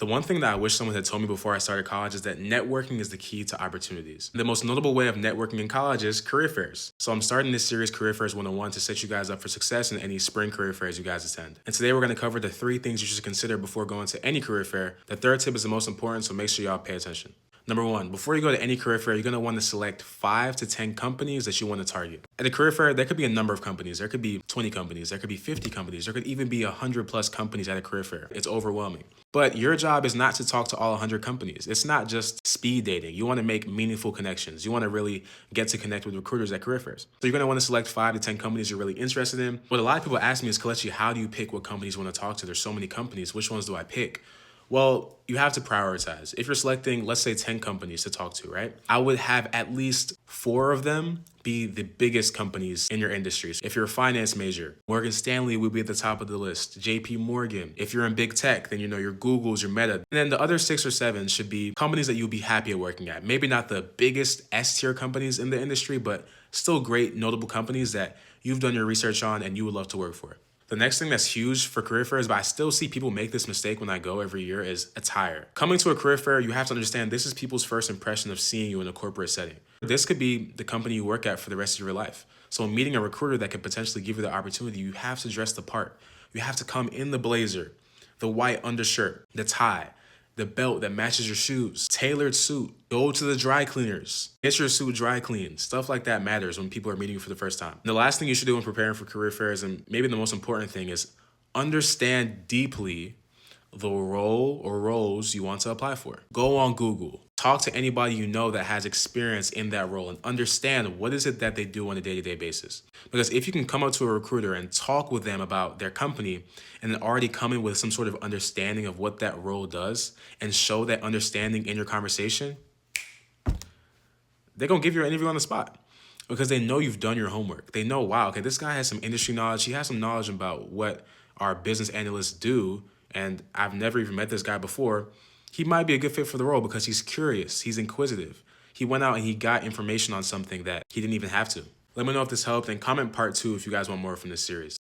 The one thing that I wish someone had told me before I started college is that networking is the key to opportunities. The most notable way of networking in college is career fairs. So I'm starting this series, Career Fairs 101, to set you guys up for success in any spring career fairs you guys attend. And today we're going to cover the 3 things you should consider before going to any career fair. The third tip is the most important, so make sure y'all pay attention. Number one, before you go to any career fair, you're going to want to select 5 to 10 companies that you want to target. At a career fair, there could be a number of companies. There could be 20 companies. There could be 50 companies. There could even be 100 plus companies at a career fair. It's overwhelming. But your job is not to talk to all 100 companies. It's not just speed dating. You want to make meaningful connections. You want to really get to connect with recruiters at career fairs. So you're going to want to select 5 to 10 companies you're really interested in. What a lot of people ask me is, Kelechi, how do you pick what companies you want to talk to? There's so many companies. Which ones do I pick? Well, you have to prioritize. If you're selecting, let's say 10 companies to talk to, right? I would have at least 4 of them be the biggest companies in your industries. If you're a finance major, Morgan Stanley would be at the top of the list, JP Morgan. If you're in big tech, then your Googles, your Meta. And then the other 6 or 7 should be companies that you'll be happy at working at. Maybe not the biggest S-tier companies in the industry, but still great, notable companies that you've done your research on and you would love to work for. The next thing that's huge for career fairs, but I still see people make this mistake when I go every year, is attire. Coming to a career fair, you have to understand this is people's first impression of seeing you in a corporate setting. This could be the company you work at for the rest of your life. So meeting a recruiter that could potentially give you the opportunity, you have to dress the part. You have to come in the blazer, the white undershirt, the tie, the belt that matches your shoes, tailored suit, go to the dry cleaners, get your suit dry cleaned. Stuff like that matters when people are meeting you for the first time. The last thing you should do when preparing for career fairs, and maybe the most important thing, is understand deeply the role or roles you want to apply for. Go on Google. Talk to anybody you know that has experience in that role and understand what is it that they do on a day-to-day basis. Because if you can come up to a recruiter and talk with them about their company and then already come in with some sort of understanding of what that role does and show that understanding in your conversation, they're going to give you an interview on the spot because they know you've done your homework. They know, wow, okay, this guy has some industry knowledge. He has some knowledge about what our business analysts do, and I've never even met this guy before. He might be a good fit for the role because he's curious, he's inquisitive. He went out and he got information on something that he didn't even have to. Let me know if this helped, and comment part 2 if you guys want more from this series.